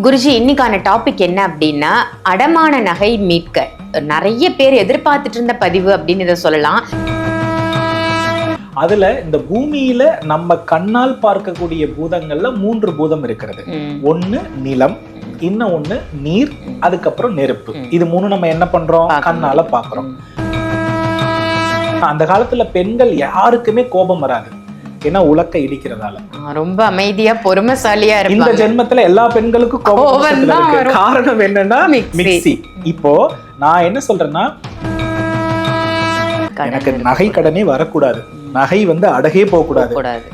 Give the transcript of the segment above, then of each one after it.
குருஜி, இன்னைக்கான டாபிக் என்ன அப்படின்னா, அடமான நகை மீட்க நிறைய பேர் எதிர்பார்த்துட்டு இருந்த பதிவு அப்படின்னு இதை சொல்லலாம். அதுல இந்த பூமியில நம்ம கண்ணால் பார்க்கக்கூடிய பூதங்கள்ல 3 பூதம் இருக்கிறது. ஒண்ணு நிலம், இன்னும் ஒண்ணு நீர், அதுக்கப்புறம் நெருப்பு. இது 3 நம்ம என்ன பண்றோம்? கண்ணால பாக்குறோம். அந்த காலத்துல பெண்கள் யாருக்குமே கோபம் வராது, ஏன்னா உலக்க இடிக்கிறதால. ரொம்ப அமைதியா பொறுமைசாலியா இந்த இருப்பாங்க. ஜென்மத்துல எல்லா பெண்களுக்கும் கோபம் தான் இருக்கு. காரணம் என்னன்னா மிக்ஸி. இப்போ நான் என்ன சொல்றேன்னா, எனக்கு நகை கடனே வரக்கூடாது, நகை அடகே போக கூடாது.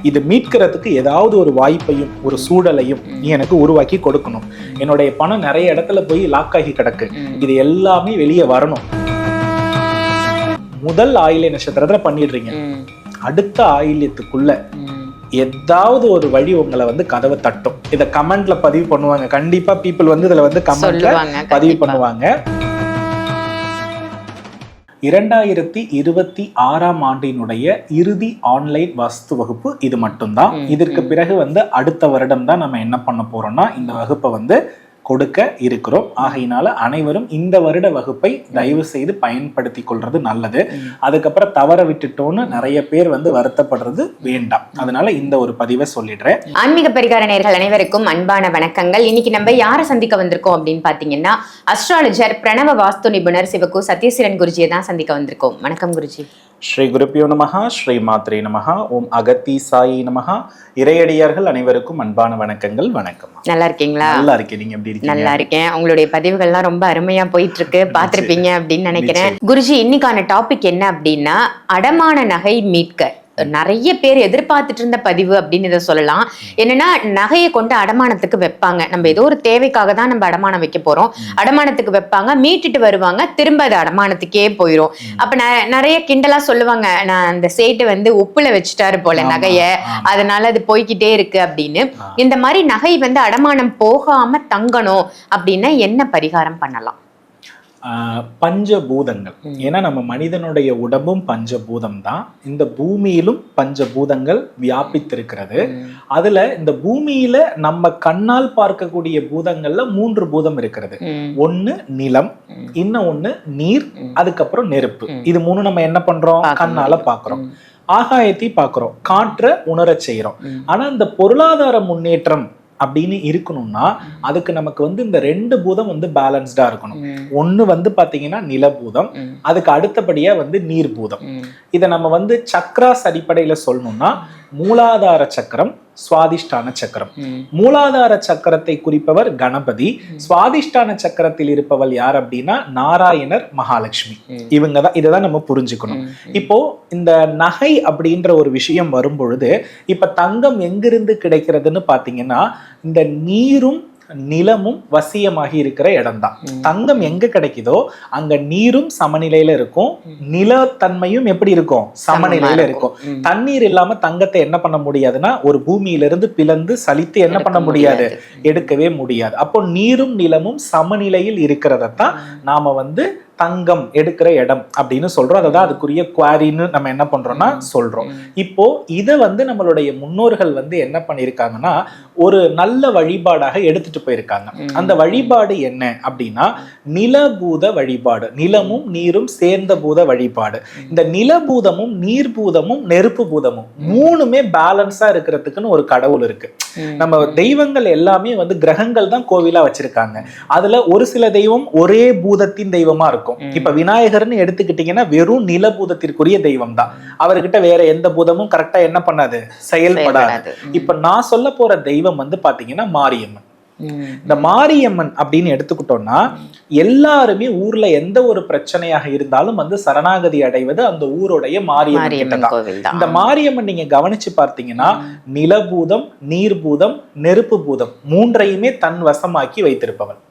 இது மீட்கிறதுக்கு ஏதாவது ஒரு வாய்ப்பையும் ஒரு சூழலையும் நீ எனக்கு உருவாக்கி கொடுக்கணும். என்னுடைய பணம் நிறைய இடத்துல போய் லாக் ஆகி கிடக்கு, இது எல்லாமே வெளியே வரணும். முதல் ஆயில்ய நட்சத்திரத்துல பண்ணிடுறீங்க, அடுத்த ஆயில்யத்துக்குள்ள ஏதாவது ஒரு வழி உங்களை கதவை தட்டும். இத கமெண்ட்ல பதிவு பண்ணுவாங்க. கண்டிப்பா பீப்புள் இதுல கமெண்ட்ல பதிவு பண்ணுவாங்க. 2026ஆம் ஆண்டினுடைய இறுதி ஆன்லைன் வாஸ்து வகுப்பு இது மட்டும்தான். இதற்கு பிறகு அடுத்த வருடம் தான் நம்ம என்ன பண்ண போறோம்னா இந்த வகுப்பை கொடுக்க இருக்கிறோம். ஆகையினால அனைவரும் இந்த வருட வகுப்பை தயவு செய்து பயன்படுத்தி கொள்றது நல்லது. அதுக்கப்புறம் தவற விட்டுட்டோன்னு நிறைய பேர் வருத்தப்படுறது வேண்டாம். அதனால இந்த ஒரு பதிவை சொல்லிடுறேன். ஆன்மீக பரிகார நேயர்கள் அனைவருக்கும் அன்பான வணக்கங்கள். இன்னைக்கு நம்ம யாரை சந்திக்க வந்திருக்கோம் அப்படின்னு பாத்தீங்கன்னா, அஸ்ட்ராலஜர், பிரணவ வாஸ்து நிபுணர் சிவகு சத்யசீலன் குருஜியை தான் சந்திக்க வந்திருக்கோம். வணக்கம் குருஜி. ஸ்ரீ குருப்பியோ நமஹா, ஸ்ரீ மாத்ரே நமஹா, ஓம் அகத்தி சாயி நமஹா. இறையடியார்கள் அனைவருக்கும் அன்பான வணக்கங்கள். வணக்கம். நல்லா இருக்கீங்களா? நல்லா இருக்கேன். நீங்க எப்படி இருக்கீங்க? நல்லா இருக்கேன். உங்களுடைய பதிவுகள்லாம் ரொம்ப அருமையா போயிட்டு இருக்கு, பாத்திருப்பீங்க அப்படின்னு நினைக்கிறேன். குருஜி, இன்னைக்கான டாபிக் என்ன அப்படின்னா, அடமான நகை மீட்க நிறைய பேர் எதிர்பார்த்துட்டு இருந்த பதிவு அப்படின்னு இதை சொல்லலாம். என்னன்னா, நகையை கொண்டு அடமானத்துக்கு வைப்பாங்க. நம்ம ஏதோ ஒரு தேவைக்காக தான் நம்ம அடமானம் வைக்க போறோம், அடமானத்துக்கு வைப்பாங்க, மீட்டுட்டு வருவாங்க, திரும்ப அது அடமானத்துக்கே போயிடும். அப்ப நிறைய கிண்டலா சொல்லுவாங்க, நான் அந்த சேட்டு உப்புல வச்சுட்டாரு போல நகைய, அதனால அது போய்கிட்டே இருக்கு அப்படின்னு. இந்த மாதிரி நகை அடமானம் போகாம தங்கணும் அப்படின்னா என்ன பரிகாரம் பண்ணலாம்? பஞ்சபூதங்கள். ஏன்னா நம்ம மனிதனுடைய உடம்பும் பஞ்சபூதம் தான். இந்த பூமியிலும் பஞ்சபூதங்கள் வியாபித்திருக்கிறது. அதுல இந்த பூமியில நம்ம கண்ணால் பார்க்கக்கூடிய பூதங்கள்ல 3 பூதம் இருக்கிறது. ஒண்ணு நிலம், இன்னும் ஒண்ணு நீர், அதுக்கப்புறம் நெருப்பு. இது 3 நம்ம என்ன பண்றோம்? கண்ணால பாக்குறோம். ஆகாயத்தை பாக்குறோம், காற்றை உணரச் செய்யறோம். ஆனா இந்த பொருளாதார முன்னேற்றம் அப்படின்னு இருக்கணும்னா அதுக்கு நமக்கு இந்த 2 பூதம் பேலன்ஸ்டா இருக்கணும். ஒண்ணு பாத்தீங்கன்னா நிலபூதம், அதுக்கு அடுத்தபடியா நீர் பூதம். இதை நம்ம சக்ராஸ் அடிப்படையில சொல்லணும்னா மூலாதார சக்கரம், சுவாதிஷ்டான சக்கரம். மூலாதார சக்கரத்தை குறிப்பவர் கணபதி, சுவாதிஷ்டான சக்கரத்தில் இருப்பவள் யார் அப்படின்னா நாராயணர், மகாலட்சுமி. இவங்க தான். இதைதான் நம்ம புரிஞ்சுக்கணும். இப்போ இந்த நகை அப்படின்ற ஒரு விஷயம் வரும்பொழுது, இப்ப தங்கம் எங்கிருந்து கிடைக்கிறதுன்னு பாத்தீங்கன்னா இந்த நீரும் நிலமும் வசியமாகி இருக்கிற இடம் தான். தங்கம் எங்க கிடைக்குதோ அங்க நீரும் சமநிலையில இருக்கும், நிலத்தன்மையும் எப்படி இருக்கும்? சமநிலையில இருக்கும். தண்ணீர் இல்லாம தங்கத்தை என்ன பண்ண முடியாதுன்னா ஒரு பூமியிலிருந்து பிளந்து சலித்து என்ன பண்ண முடியாது? எடுக்கவே முடியாது. அப்போ நீரும் நிலமும் சமநிலையில் இருக்கிறதான் நாம தங்கம் எடுக்கிற இடம் அப்படின்னு சொல்றோம். அதான் அதுக்குரிய குவாரின்னு நம்ம என்ன பண்றோம்னா சொல்றோம். இப்போ இதை நம்மளுடைய முன்னோர்கள் என்ன பண்ணிருக்காங்கன்னா ஒரு நல்ல வழிபாடாக எடுத்துட்டு போயிருக்காங்க. அந்த வழிபாடு என்ன அப்படின்னா நிலபூத வழிபாடு, நிலமும் நீரும் சேர்ந்த பூத வழிபாடு. இந்த நிலபூதமும் நீர் பூதமும் நெருப்பு பூதமும் 3மே பேலன்ஸா இருக்கிறதுக்குன்னு ஒரு கடவுள் இருக்கு. நம்ம தெய்வங்கள் எல்லாமே கிரகங்கள் தான் கோவிலா வச்சிருக்காங்க. அதுல ஒரு சில தெய்வம் ஒரே பூதத்தின் தெய்வமா இருக்கும். இப்ப விநாயகர்னு எடுத்துக்கிட்டீங்கன்னா வெறும் நிலபூதத்திற்குரிய தெய்வம் தான். அவர்கிட்ட வேற எந்த பூதமும் கரெக்டா என்ன பண்ணாது? செயல்படாது. இப்ப நான் சொல்ல போற தெய்வம் பாத்தீங்கன்னா மாரியம்மன். இந்த மாரியம்மன் அப்படின்னு எடுத்துக்கிட்டோம்னா எல்லாருமே ஊர்ல எந்த ஒரு பிரச்சனையாக இருந்தாலும் சரணாகதி அடைவது அந்த ஊருடைய மாரியம்மன் தான். இந்த மாரியம்மன் நீங்க கவனிச்சு பார்த்தீங்கன்னா நிலபூதம், நீர்பூதம், நெருப்பு பூதம் 3ஐயுமே தன் வசமாக்கி வைத்திருப்பவள்.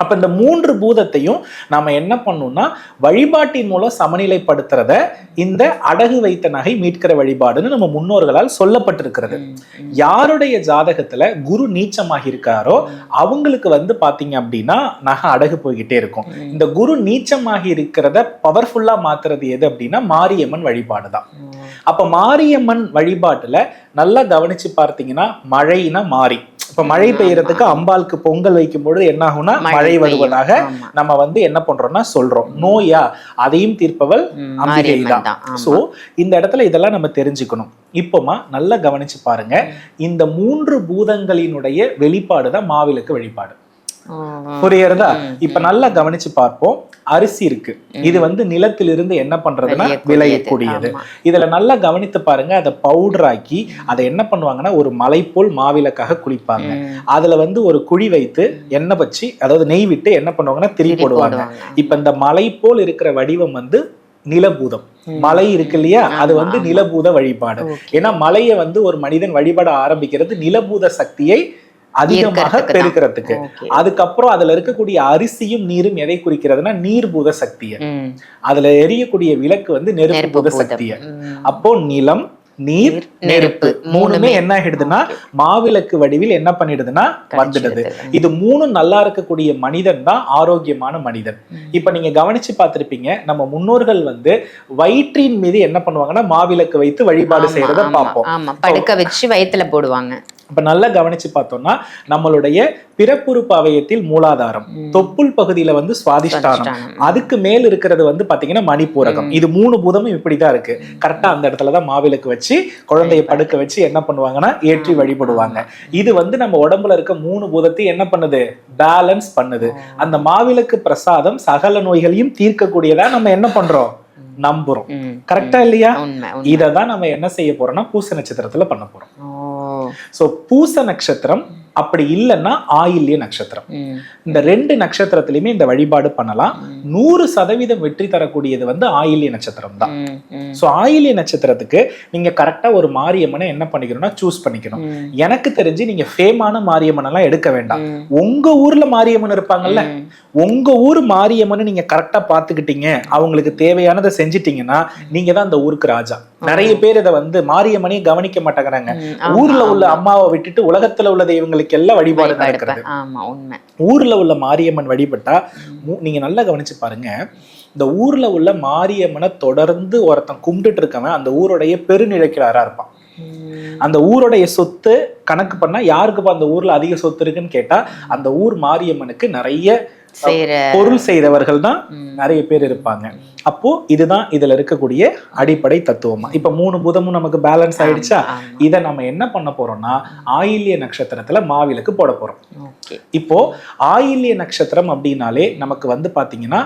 அப்ப இந்த 3 பூதத்தையும் நாம என்ன பண்ணணும்னா வழிபாட்டின் மூலம் சமநிலைப்படுத்துறத இந்த அடகு வைத்த நகை மீட்கிற வழிபாடுன்னு நம்ம முன்னோர்களால் சொல்லப்பட்டிருக்கிறது. யாருடைய ஜாதகத்துல குரு நீச்சமாகி இருக்காரோ அவங்களுக்கு பாத்தீங்க அப்படின்னா நகை அடகு போய்கிட்டே இருக்கும். இந்த குரு நீச்சமாகி இருக்கிறத பவர்ஃபுல்லா மாத்துறது எது அப்படின்னா மாரியம்மன் வழிபாடு தான். அப்ப மாரியம்மன் வழிபாட்டுல நல்லா கவனிச்சு பார்த்தீங்கன்னா மழைனா மாறி, இப்ப மழை பெய்யறதுக்கு அம்பாளுக்கு பொங்கல் வைக்கும் பொழுது என்ன ஆகும்னா மழை வருவதாக நம்ம வந்து என்ன பண்றோம்னா சொல்றோம். நோயா அதையும் தீர்ப்பவள் அம்பிகை தான். சோ இந்த இடத்துல இதெல்லாம் நம்ம தெரிஞ்சுக்கணும். இப்போமா நல்லா கவனிச்சு பாருங்க, இந்த 3 பூதங்களினுடைய வெளிப்பாடுதான் மாவிளக்கு வழிபாடு. புரியுறதா? இப்ப நல்லா கவனிச்சு பார்ப்போம். அரிசி இருக்கு, இது வந்து நிலத்திலிருந்து என்ன பண்றதுன்னா விளையக்கூடியது. இதுல நல்லா கவனித்து பாருங்க, அதை பவுடர் ஆக்கி அதை என்ன பண்ணுவாங்கன்னா ஒரு மலை போல் மாவிளக்காக குளிப்பாங்க. அதுல வந்து ஒரு குழி வைத்து எண்ணெய் வச்சு, அதாவது நெய் விட்டு என்ன பண்ணுவாங்கன்னா திரி போடுவாங்க. இப்ப இந்த மலை போல் இருக்கிற வடிவம் வந்து நிலபூதம். மலை இருக்கு இல்லையா, அது வந்து நிலபூத வழிபாடு. ஏன்னா மலையை வந்து ஒரு மனிதன் வழிபட ஆரம்பிக்கிறது நிலபூத சக்தியை அதிகமாக பெருக்கிறதுக்கு. அதுக்கப்புறம் அதுல இருக்கக்கூடிய அரிசியும் நீரும் எதை குறிக்கிறதுனா நீர்பூத சக்திய. அதுல எரியக்கூடிய விளக்கு வந்து நெருப்புபூத சக்திய. அப்போ நிலம், நீர், நெருப்பு மூணுமே என்ன ஆகிடுதுன்னா மாவிளக்கு வடிவில் என்ன பண்ணிடுதுன்னா வந்துடுது. இது 3 நல்லா இருக்கக்கூடிய மனிதன் தான் ஆரோக்கியமான மனிதன். இப்ப நீங்க கவனிச்சு பார்த்திருப்பீங்க, நம்ம முன்னோர்கள் வந்து வயிற்றின் மீது என்ன பண்ணுவாங்கன்னா மாவிளக்கு வைத்து வழிபாடு செய்யறத பார்ப்போம். படுக்க வச்சு வயிற்றுல போடுவாங்க. இப்ப நல்லா கவனிச்சு பார்த்தோம்னா நம்மளுடைய பிறப்புறுப்பு அவயத்தில் மூலாதாரம், தொப்புள் பகுதியில வந்து சுவாதிஷ்டானம், அதுக்கு மேல் இருக்கிறது வந்து பாத்தீங்கன்னா மணிப்பூரகம். இது 3 பூதமும் இப்படிதான் இருக்கு. கரெக்டா அந்த இடத்துலதான் மாவிளக்கு வச்சு குழந்தைய படுக்க வச்சு என்ன பண்ணுவாங்கன்னா ஏற்றி வழிபடுவாங்க. இது வந்து நம்ம உடம்புல இருக்க 3 பூதத்தையும் என்ன பண்ணுது, பேலன்ஸ் பண்ணுது. அந்த மாவிளக்கு பிரசாதம் சகல நோய்களையும் தீர்க்கக்கூடியதா நம்ம என்ன பண்றோம், நம்புறோம். கரெக்டா இல்லையா? இததான் நம்ம என்ன செய்ய போறோம்னா பூச நட்சத்திரத்துல பண்ண போறோம். சோ பூச நட்சத்திரம் அப்படி இல்லைன்னா ஆயில்ய நட்சத்திரம், இந்த 2 நட்சத்திரத்திலுமே இந்த வழிபாடு பண்ணலாம். 100% வெற்றி தரக்கூடியது வந்து ஆயில்ய நட்சத்திரம் தான். சோ ஆயில்ய நட்சத்திரத்துக்கு நீங்க கரெக்டா ஒரு மாரியம்மனை என்ன பண்ணிக்கணும்னா சூஸ் பண்ணிக்கணும். எனக்கு தெரிஞ்சு நீங்க ஃபேமான மாரியம்மன் எல்லாம் எடுக்க வேண்டாம். உங்க ஊர்ல மாரியம்மன் இருப்பாங்கல்ல, உங்க ஊர் மாரியம்மனை நீங்க கரெக்டா பாத்துக்கிட்டீங்க, அவங்களுக்கு தேவையானதை செஞ்சிட்டீங்கன்னா நீங்க தான் அந்த ஊருக்கு ராஜா. நிறைய பேர் இதை வந்து மாரியம்மனையும் கவனிக்க மாட்டேங்கிறாங்க. ஊர்ல உள்ள அம்மாவை விட்டுட்டு உலகத்துல உள்ள தெய்வங்களுக்கு எல்லாம் வழிபாடு நடக்கிறது. ஊர்ல உள்ள மாரியம்மன் வழிபட்டா நீங்க நல்லா கவனிச்சு பாருங்க, இந்த ஊர்ல உள்ள மாரியம்மனை தொடர்ந்து ஒருத்தன் கும்பிட்டு இருக்கவன் அந்த ஊருடைய பெருநிலைக்கிறாரா இருப்பான். அந்த ஊருடைய சொத்து கணக்கு பண்ணா யாருக்குப்பா அந்த ஊர்ல அதிக சொத்து இருக்குன்னு கேட்டா அந்த ஊர் மாரியம்மனுக்கு நிறைய பொருள் செய்தவர்கள் தான் நிறைய பேர் இருப்பாங்க. அப்போ இதுதான் இதுல இருக்கக்கூடிய அடிப்படை தத்துவமா. இப்ப 3 பூதமும் நமக்கு பேலன்ஸ் ஆயிடுச்சா, இத நம்ம என்ன பண்ண போறோம்னா ஆயில்ய நட்சத்திரத்துல மாவிளக்கு போட போறோம். இப்போ ஆயில்ய நட்சத்திரம் அப்படின்னாலே நமக்கு வந்து பாத்தீங்கன்னா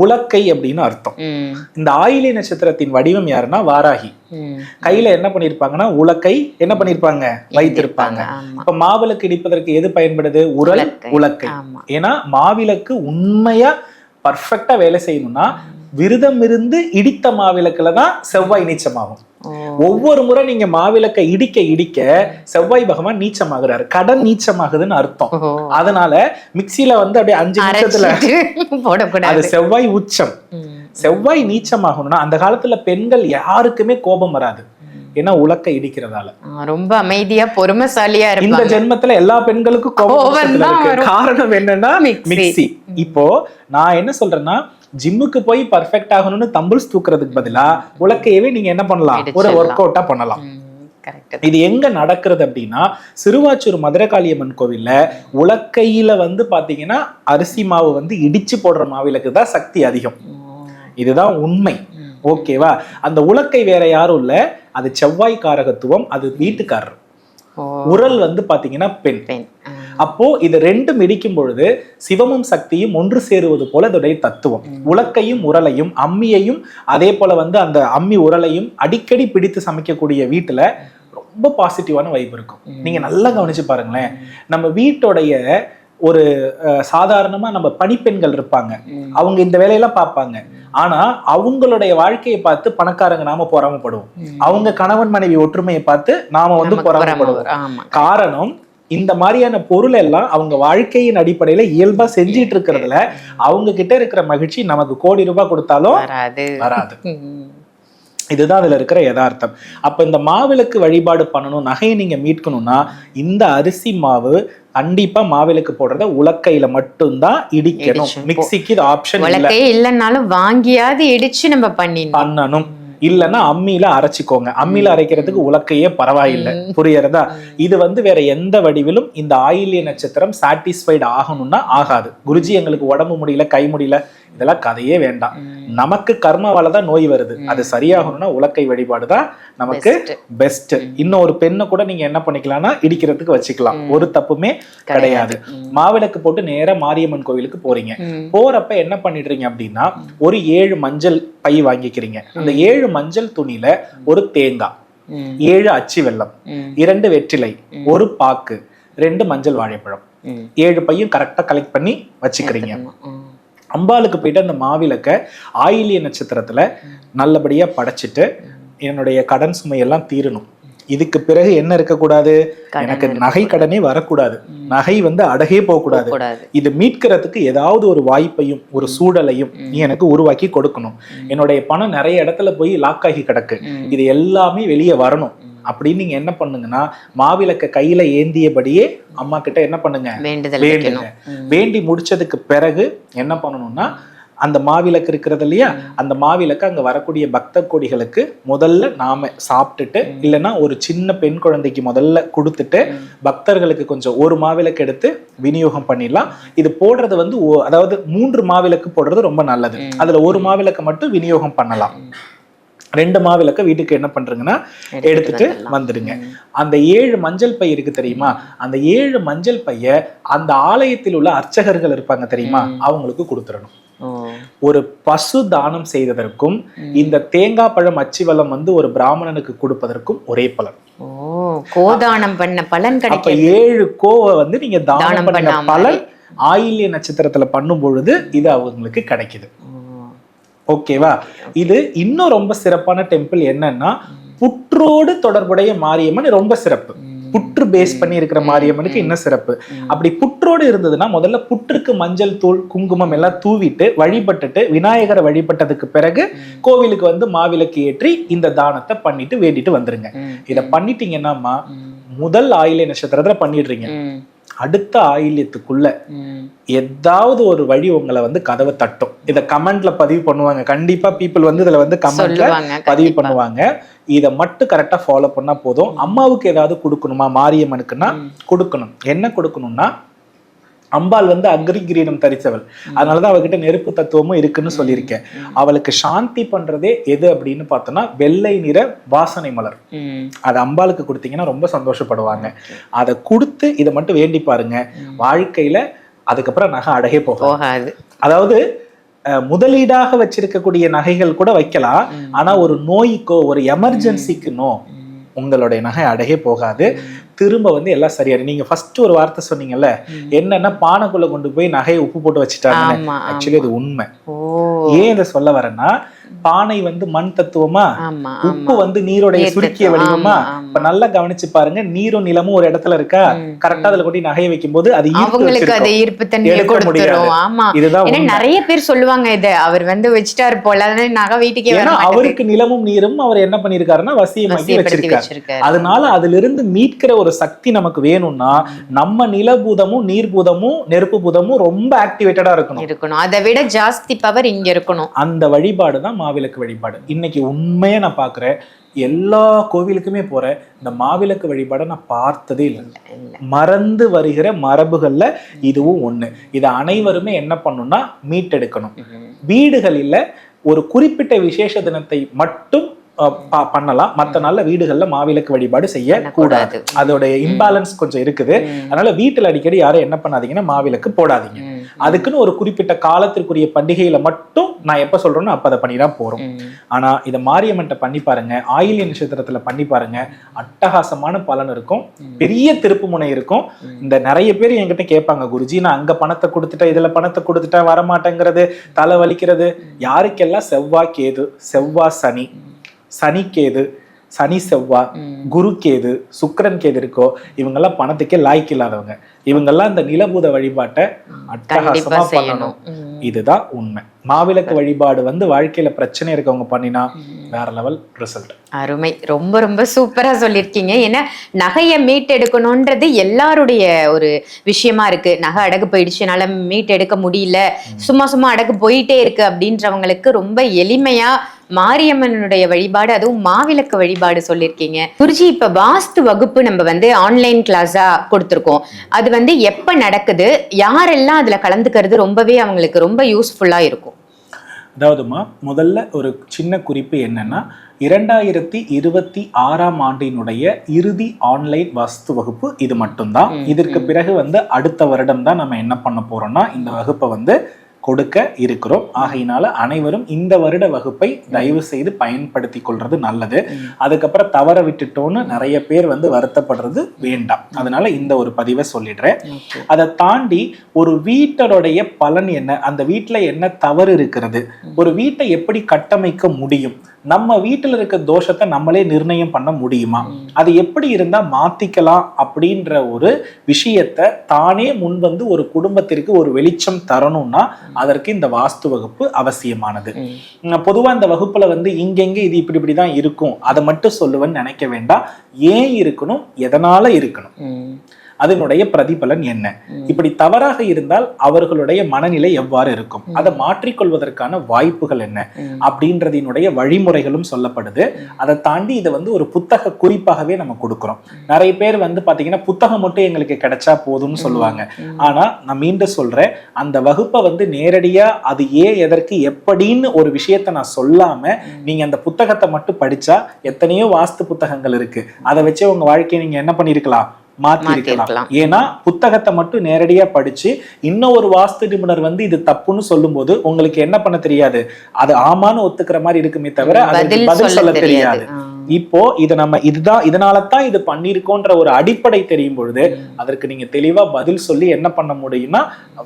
உலக்கை அப்படின்னு அர்த்தம். இந்த ஆயில்ய நட்சத்திரத்தின் வடிவம் யாருன்னா வாராகி. கையில என்ன பண்ணிருப்பாங்கன்னா உலக்கை என்ன பண்ணிருப்பாங்க வைத்திருப்பாங்க. இப்ப மாவிளக்கு இடிப்பதற்கு எது பயன்படுது, உரல், உலக்கை. ஏன்னா மாவிளக்கு உண்மையா பர்ஃபெக்டா வேலை செய்யணும்னா விரதம் இருந்து இடித்த மாவிளக்குலதான் செவ்வாய் நீச்சமாகும். ஒவ்வொரு முறை நீங்க மாவிளக்கை இடிக்க இடிக்க செவ்வாய் பகவான் நீச்சமாகிறாரு, கடன் நீச்சமாகுதுன்னு அர்த்தம். அதனால மிக்சியில வந்து அப்படியே 5 நிமிஷத்துல அது செவ்வாய் உச்சம். செவ்வாய் நீச்சமாகணும்னா அந்த காலத்துல பெண்கள் யாருக்குமே கோபம் வராது, ஏன்னா உலக்கை இடிக்கிறதால. ரொம்ப அமைதியா பொறுமைசாலியா இருக்கு. இந்த ஜென்மத்துல எல்லா பெண்களுக்கும் கோபம் இருக்கு. காரணம் என்னன்னா மிக்சி. இப்போ நான் என்ன சொல்றேன்னா ஜிம்முக்கு போய் பர்ஃபெக்ட் ஆகணும்னு தம்பிள்ஸ் தூக்குறதுக்கு பதிலா உலக்கையவே நீங்க என்ன பண்ணலாம், ஒரு ஒர்க் அவுட்டா பண்ணலாம். இது எங்க நடக்கிறது அப்படின்னா சிறுவாச்சூர் மதுரகாளியம்மன் கோவில்ல உலக்கையில வந்து பாத்தீங்கன்னா அரிசி மாவு வந்து இடிச்சு போடுற மாவிளக்கு தான் சக்தி அதிகம். இதுதான் உண்மை. ஓகேவா? அந்த உலக்கை வேற யாரும் இல்ல, அது செவ்வாய் காரகத்துவம், அது வீட்டுக்காரர். உரல் வந்து பாத்தீங்கன்னா பெண். அப்போ இது 2ம் இடிக்கும் பொழுது சிவமும் சக்தியும் ஒன்று சேருவது போல இதோடைய தத்துவம். உலக்கையும் உரலையும் அம்மியையும் அதே போல வந்து அந்த அம்மி உரலையும் அடிக்கடி பிடித்து சமைக்கக்கூடிய வீட்டுல ரொம்ப பாசிட்டிவான வைப் இருக்கும். நீங்க நல்லா கவனிச்சு பாருங்களேன், நம்ம வீட்டோடைய ஒரு சாதாரணமா நம்ம பணிப்பெண்கள் இருப்பாங்க, அவங்க இந்த வேலையெல்லாம் பார்ப்பாங்க. ஆனா அவங்களுடைய வாழ்க்கையை பார்த்து பணக்காரங்க நாம பொறாமப்படுவோம், அவங்க கணவன் மனைவி ஒற்றுமையை பார்த்து நாம வந்து பொறாமப்படுவோம். காரணம் இந்த மாதிரியான பொருள் எல்லாம் அவங்க வாழ்க்கையின் அடிப்படையில இயல்பா செஞ்சிட்டு இருக்கிறதுல அவங்க கிட்ட இருக்கிற மகிழ்ச்சி நமக்கு கோடி ரூபாய் கொடுத்தாலும் வராது. இதுதான் அதுல இருக்கிற யதார்த்தம். அப்ப இந்த மாவிளக்கு வழிபாடு பண்ணணும், நகையை நீங்க மீட்கணும்னா இந்த அரிசி மாவு கண்டிப்பா மாவிளக்கு போடுறத உலக்கையில மட்டும்தான் இடிக்கணும். மிக்சிக்கு இது ஆப்ஷன் இல்லைன்னாலும் வாங்கியாவது இடிச்சு நம்ம பண்ணணும். இல்லைன்னா அம்மியில அரைச்சிக்கோங்க. அம்மியில அரைக்கிறதுக்கு உலக்கையே பரவாயில்லை. புரியறதா? இது வந்து வேற எந்த வடிவிலும் இந்த ஆயில்ய நட்சத்திரம் சாட்டிஸ்ஃபைடு ஆகணும்னா ஆகாது. குருஜி எங்களுக்கு உடம்பு முடியல, கை முடியல, இதெல்லாம் கதையே வேண்டாம். நமக்கு கர்மாவால தான் நோய் வருது, அது சரியாகணும்னா உலக்கை வழிபாடு தான் நமக்கு பெஸ்ட். இன்னும் ஒரு பெண்ணை கூட நீங்க என்ன பண்ணிக்கலாம்னா இடிக்கிறதுக்கு வச்சுக்கலாம், ஒரு தப்புமே கிடையாது. மாவிளக்கு போட்டு நேரா மாரியம்மன் கோவிலுக்கு போறீங்க. போறப்ப என்ன பண்ணிடுறீங்க அப்படின்னா, ஒரு 7 மஞ்சள் பை வாங்கிக்கிறீங்க. அந்த 7 மஞ்சள் துணியில ஒரு தேங்காய், 7 அச்சு வெல்லம், 2 வெற்றிலை, ஒரு பாக்கு, 2 மஞ்சள் வாழைப்பழம், 7 பையும் கரெக்டா கலெக்ட் பண்ணி வச்சுக்கிறீங்க. அம்பாளுக்கு போயிட்டு அந்த மாவிளக்க ஆயில்ய நட்சத்திரத்துல நல்லபடியா படைச்சிட்டு, என்னுடைய கடன் சுமையெல்லாம் தீரணும். இதுக்கு பிறகு என்ன இருக்கக்கூடாது, எனக்கு நகை கடனே வரக்கூடாது, நகை வந்து அடகே போகக்கூடாது. இது மீட்கிறதுக்கு ஏதாவது ஒரு வாய்ப்பையும் ஒரு சூழலையும் நீ எனக்கு உருவாக்கி கொடுக்கணும். என்னுடைய பணம் நிறைய இடத்துல போய் லாக் ஆகி கிடக்கு, இது எல்லாமே வெளியே வரணும் அப்படின்னு நீங்க என்ன பண்ணுங்கன்னா, மாவிளக்க கையில ஏந்தியபடியே அம்மா கிட்ட என்ன பண்ணுங்க, வேண்டுங்க. வேண்டி முடிச்சதுக்கு பிறகு என்ன பண்ணணும்னா, அந்த மாவிளக்கு இருக்கிறது இல்லையா, அந்த மாவிளக்கு அங்க வரக்கூடிய பக்த கோடிகளுக்கு முதல்ல நாம சாப்பிட்டுட்டு, இல்லைன்னா ஒரு சின்ன பெண் குழந்தைக்கு முதல்ல கொடுத்துட்டு, பக்தர்களுக்கு கொஞ்சம் ஒரு மாவிளக்கு எடுத்து விநியோகம் பண்ணிடலாம். இது போடுறது வந்து அதாவது 3 மாவிளக்கு போடுறது ரொம்ப நல்லது. அதுல ஒரு மாவிளக்கு மட்டும் விநியோகம் பண்ணலாம். 2 மாவிளக்க வீட்டுக்கு என்ன பண்றீங்கன்னா எடுத்துட்டு வந்துடுங்க. அந்த 7 மஞ்சள் பை இருக்கு தெரியுமா, அந்த 7 மஞ்சள் பைய அந்த ஆலயத்தில் உள்ள அர்ச்சகர்கள் இருப்பாங்க தெரியுமா, அவங்களுக்கு கொடுத்துடணும். ஒரு பசு தானம் செய்ததற்கும் இந்த தேங்காய் பழம் அச்சி வெல்லம் வந்து ஒரு பிராமணனுக்கு கொடுப்பதற்கும் ஒரே பலன். கோதானம் பண்ண பலன் கிடைக்கும். 7 கோவை வந்து நீங்க தானம் பண்ண பலன் ஆயில்ய நட்சத்திரத்துல பண்ணும் பொழுது இது அவங்களுக்கு கிடைக்குது. ஓகேவா? இது இன்னும் ரொம்ப சிறப்பான டெம்பிள் என்னன்னா, புற்றோடு தொடர்புடைய மாரியம்மன் ரொம்ப சிறப்பு. புற்று பேஸ் பண்ணி இருக்கிற மாரியம்மனுக்கு இன்னும் சிறப்பு. அப்படி புற்றோடு இருந்ததுன்னா, முதல்ல புற்றுக்கு மஞ்சள் தூள் குங்குமம் எல்லாம் தூவிட்டு வழிபட்டுட்டு, விநாயகரை வழிபட்டதுக்கு பிறகு கோவிலுக்கு வந்து மாவிளக்கு ஏற்றி இந்த தானத்தை பண்ணிட்டு வேண்டிட்டு வந்துருங்க. இத பண்ணிட்டீங்கன்னா முதல் ஆயில்ய நட்சத்திரத்துல பண்ணிடுறீங்க. அடுத்த ஆயில்யத்துக்குள்ள ஏதாவது ஒரு வழி உங்களை வந்து கதவை தட்டும். இத கமெண்ட்ல பதிவு பண்ணுவாங்க. கண்டிப்பா பீப்புள் வந்து இதுல வந்து கமெண்ட்ல பதிவு பண்ணுவாங்க. இதை மட்டும் கரெக்டா ஃபாலோ பண்ணா போதும். அம்மாவுக்கு ஏதாவது கொடுக்கணுமா, மாரியம்மனுக்குன்னா கொடுக்கணும். என்ன கொடுக்கணும்னா, அம்பாள் வந்து அக்னி கிரீடம் தரித்தவள், அதனாலதான் அவகிட்ட நெருப்பு தத்துவமும் இருக்குன்னு சொல்லியிருக்கேன். அவளுக்கு சாந்தி பண்றதே எது அப்படின்னு பார்த்தோம்னா வெள்ளை நிற வாசனை மலர். அது அம்பாளுக்கு கொடுத்தீங்கன்னா ரொம்ப சந்தோஷப்படுவாங்க. அதை கொடுத்து இதை மட்டும் வேண்டி பாருங்க, வாழ்க்கையில அதுக்கப்புறம் நகை அடகே போகாது. அதாவது முதலீடாக வச்சிருக்கக்கூடிய நகைகள் கூட வைக்கலாம், ஆனா ஒரு நோய்க்கோ ஒரு எமர்ஜென்சிக்குனோ உங்களுடைய நகை அடகே போகாது. திரும்ப வந்து எல்லாம் சரியாரு. நீங்க ஃபர்ஸ்ட் ஒரு வார்த்தை சொன்னீங்கல்ல, என்னன்னா பானைக்குள்ள கொண்டு போய் நகையை உப்பு போட்டு வச்சுட்டாங்க. ஆக்சுவலி அது உண்மை. ஏன் இதை சொல்ல வரேன்னா, பானை வந்து மண் தத்துவமா, உப்பு வந்து நீருடைய சுருக்கிய வடிவமா. இப்ப நல்லா கவனிச்சு பாருங்க, நீரும் நிலமும் ஒரு இடத்துல இருக்கா, கரெக்டா அதுல கொண்டு நகையை வைக்கும் போது அது ஈர்ப்பு தன்மையை கொடுத்துரும். இதுதான் நிறைய பேர் சொல்லுவாங்க, இதை அவர் வந்து வச்சுட்டாரு போல நகை வீட்டுக்கே. ஏன்னா அவருக்கு நிலமும் நீரும் அவர் என்ன பண்ணிருக்காருன்னா வசியமாக்கி வச்சிருக்காரு. அதனால அதுல இருந்து மீட்கிற ஒரு சக்தி நமக்கு வேணும்னா, நம்ம நிலபூதமும் நீர்பூதமும் நெருப்பு பூதமும் ரொம்ப ஆக்டிவேட்டடா இருக்கணும். அதை விட ஜாஸ்தி பவர் இங்க இருக்கணும். அந்த வழிபாடுதான் மாவிளக்கு வழிபாடு. இன்னைக்கு உண்மையா நான் பாக்குறேன், எல்லா கோவிலுக்குமே போறேன், இந்த மாவிளக்கு வழிபாடை நான் பார்த்ததே இல்லை. மறந்து வருகிற மரபுகள்ல இதுவும் ஒண்ணு. இதை அனைவருமே என்ன பண்ணணும்னா மீட்டெடுக்கணும். வீடுகளில் ஒரு குறிப்பிட்ட விசேஷ தினத்தை மட்டும் பண்ணலாம், மற்ற நாள்ல வீடுகள்ல மாவிளக்கு வழிபாடு செய்ய கூடாது. அதோட இம்பேலன்ஸ் கொஞ்சம் இருக்குது. அதனால வீட்டுல அடிக்கடி யாரும் என்ன பண்ணாதீங்கன்னா மாவிளக்கு போடாதீங்க. அதுக்குன்னு ஒரு குறிப்பிட்ட காலத்திற்குரிய பண்டிகையில மட்டும் நான் எப்ப சொல்றேன்னு அப்ப அதை பண்ணிதான் போறோம். ஆனா இதை மாரியம்மன்ட்ட பண்ணி பாருங்க, ஆயில்ய நட்சத்திரத்துல பண்ணி பாருங்க, அட்டகாசமான பலன் இருக்கும், பெரிய திருப்பு முனை இருக்கும். இந்த நிறைய பேர் என்கிட்ட கேட்பாங்க, குருஜி நான் அங்க பணத்தை கொடுத்துட்டேன், இதுல பணத்தை கொடுத்துட்டேன், வரமாட்டேங்கிறது, தலை வலிக்கிறது. யாருக்கெல்லாம் செவ்வாய் கேது, செவ்வாய் சனி, சனி கேது, சனி செவ்வா, குரு கேது, சுக்கிரன் கேது இருக்கோ, இவங்கெல்லாம் பணத்துக்கே லாய்க்கு இல்லாதவங்க. இவங்கெல்லாம் இந்த நிலபூத வழிபாட்டை அட்டகாசமா பண்ணணும். இதுதான் உண்மை. மாவிளக்கு வழிபாடு வந்து வாழ்க்கையில பிரச்சனை இருக்கவங்க பண்ணினா வேற லெவல் ரிசல்ட். அருமை, ரொம்ப ரொம்ப சூப்பரா சொல்லியிருக்கீங்க. ஏன்னா நகையை மீட்டெடுக்கணும்ன்றது எல்லாருடைய ஒரு விஷயமா இருக்கு. நகை அடகு போயிடுச்சு, என்னால மீட்டெடுக்க முடியல, சும்மா சும்மா அடகு போயிட்டே இருக்கு அப்படின்றவங்களுக்கு ரொம்ப எளிமையா மாரியம்மனுடைய வழிபாடு, அதுவும் மாவிளக்கு வழிபாடு சொல்லியிருக்கீங்க. குருஜி, இப்ப வாஸ்து வகுப்பு நம்ம வந்து ஆன்லைன் கிளாஸா கொடுத்துருக்கோம். அது வந்து எப்ப நடக்குது, யாரெல்லாம் அதுல கலந்துக்கிறது ரொம்பவே அவங்களுக்கு ரொம்ப யூஸ்ஃபுல்லா இருக்கும்? அதாவதுமா, முதல்ல ஒரு சின்ன குறிப்பு என்னன்னா, 2026ஆம் ஆண்டினுடைய இறுதி ஆன்லைன் வாஸ்து வகுப்பு இது மட்டும்தான். இதற்கு பிறகு வந்து அடுத்த வருடம் தான் நம்ம என்ன பண்ண போறோம்னா இந்த வகுப்பை வந்து கொடுக்க இருக்கிறோம். ஆகையினால அனைவரும் இந்த வருட வகுப்பை தயவு செய்து பயன்படுத்தி கொள்றது நல்லது. அதுக்கப்புறம் தவற விட்டுட்டோன்னு நிறைய பேர் வந்து வருத்தப்படுறது வேண்டாம். அதனால இந்த ஒரு பதிவை சொல்லிடுறேன். அதை தாண்டி ஒரு வீட்டருடைய பலன் என்ன, அந்த வீட்டுல என்ன தவறு இருக்கிறது, ஒரு வீட்டை எப்படி கட்டமைக்க முடியும், நம்ம வீட்டுல இருக்க தோஷத்தை நம்மளே நிர்ணயம் பண்ண முடியுமா, அது எப்படி இருந்தா மாத்திக்கலாம் அப்படின்ற ஒரு விஷயத்தை தானே முன் வந்து ஒரு குடும்பத்திற்கு ஒரு வெளிச்சம் தரணும்னா அதற்கு இந்த வாஸ்து வகுப்பு அவசியமானது. பொதுவா இந்த வகுப்புல வந்து இங்கெங்க இது இப்படி இப்படிதான் இருக்கும் அதை மட்டும் சொல்லுவேன்னு நினைக்க வேண்டாம். ஏன் இருக்கணும், எதனால இருக்கணும், அதனுடைய பிரதிபலன் என்ன, இப்படி தவறாக இருந்தால் அவர்களுடைய மனநிலை எவ்வாறு இருக்கும், அதை மாற்றிக்கொள்வதற்கான வாய்ப்புகள் என்ன அப்படின்றதினுடைய வழிமுறைகளும் சொல்லப்படுது. அதை தாண்டி இதை வந்து ஒரு புத்தக குறிப்பாகவே நம்ம கொடுக்கிறோம். நிறைய பேர் வந்து பாத்தீங்கன்னா புத்தகம் மட்டும் எங்களுக்கு கிடைச்சா போதும்னு சொல்லுவாங்க. ஆனா நான் மீண்டும் சொல்றேன், அந்த வகுப்பை வந்து நேரடியா அது ஏன் எதற்கு எப்படின்னு ஒரு விஷயத்த நான் சொல்லாம நீங்க அந்த புத்தகத்தை மட்டும் படிச்சா எத்தனையோ வாஸ்து புத்தகங்கள் இருக்கு, அதை வச்சே உங்க வாழ்க்கையை நீங்க என்ன பண்ணிருக்கலாம், மாத்திருக்கலாம். ஏன்னா புத்தகத்தை மட்டும் நேரடியா படிச்சு இன்னும் ஒரு வாஸ்து நிபுணர் வந்து இது தப்புன்னு சொல்லும் போது உங்களுக்கு என்ன பண்ண தெரியாது, அது ஆமான்னு ஒத்துக்கிற மாதிரி இருக்குமே தவிர பதில் சொல்ல தெரியாது. இப்போ இதை நம்ம இதுதான் இதனாலதான் இது பண்ணிருக்கோன்ற ஒரு அடிப்படை தெரியும் பொழுது அதற்கு நீங்க தெளிவா பதில் சொல்லி என்ன பண்ண முடியும்னா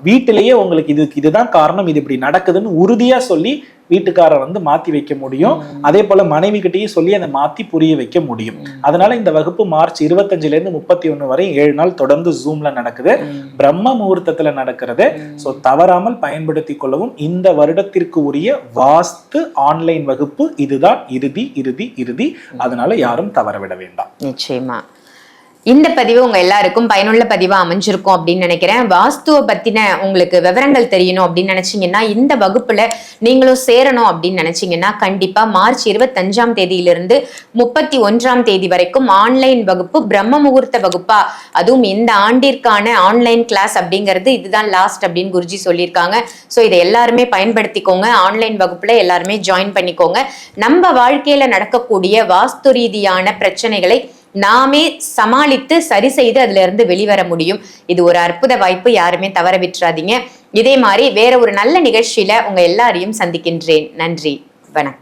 வீட்டிலேயே உங்களுக்கு இதுதான் காரணம், இது இப்படி நடக்குதுன்னு உறுதியா சொல்லி வீட்டுக்காரர் வந்து மாத்தி வைக்க முடியும். அதே போல மனைவி கிட்டையும் சொல்லி அதை மாத்தி புரிய வைக்க முடியும். அதனால இந்த வகுப்பு மார்ச் 25 இருந்து 31 வரை 7 நாள் தொடர்ந்து ஜூம்ல நடக்குது. பிரம்ம முகூர்த்தத்துல நடக்கிறது. சோ தவறாமல் பயன்படுத்திக் கொள்ளவும். இந்த வருடத்திற்கு உரிய வாஸ்து ஆன்லைன் வகுப்பு இதுதான் இறுதி. அதனால யாரும் தவற விட வேண்டாம். நிச்சயமா இந்த பதிவு உங்க எல்லாருக்கும் பயனுள்ள பதிவா அமைஞ்சிருக்கும் அப்படின்னு நினைக்கிறேன். வாஸ்துவை பத்தின உங்களுக்கு விவரங்கள் தெரியணும் அப்படின்னு நினைச்சீங்கன்னா, இந்த வகுப்புல நீங்களும் சேரணும் அப்படின்னு நினைச்சீங்கன்னா கண்டிப்பா மார்ச் 25ஆம் தேதியிலிருந்து 31ஆம் தேதி வரைக்கும் ஆன்லைன் வகுப்பு, பிரம்ம முகூர்த்த வகுப்பா, அதுவும் இந்த ஆண்டிற்கான ஆன்லைன் கிளாஸ் அப்படிங்கிறது இதுதான் லாஸ்ட் அப்படின்னு குருஜி சொல்லியிருக்காங்க. ஸோ இதை எல்லாருமே பயன்படுத்திக்கோங்க. ஆன்லைன் வகுப்புல எல்லாருமே ஜாயின் பண்ணிக்கோங்க. நம்ம வாழ்க்கையில நடக்கக்கூடிய வாஸ்து ரீதியான பிரச்சனைகளை நாமே சமாளித்து சரி செய்து அதுல இருந்து வெளிவர முடியும். இது ஒரு அற்புத வாய்ப்பு, யாருமே தவற விட்டுறாதீங்க. இதே மாதிரி வேற ஒரு நல்ல நிகழ்ச்சியில உங்க எல்லாரையும் சந்திக்கின்றேன். நன்றி, வணக்கம்.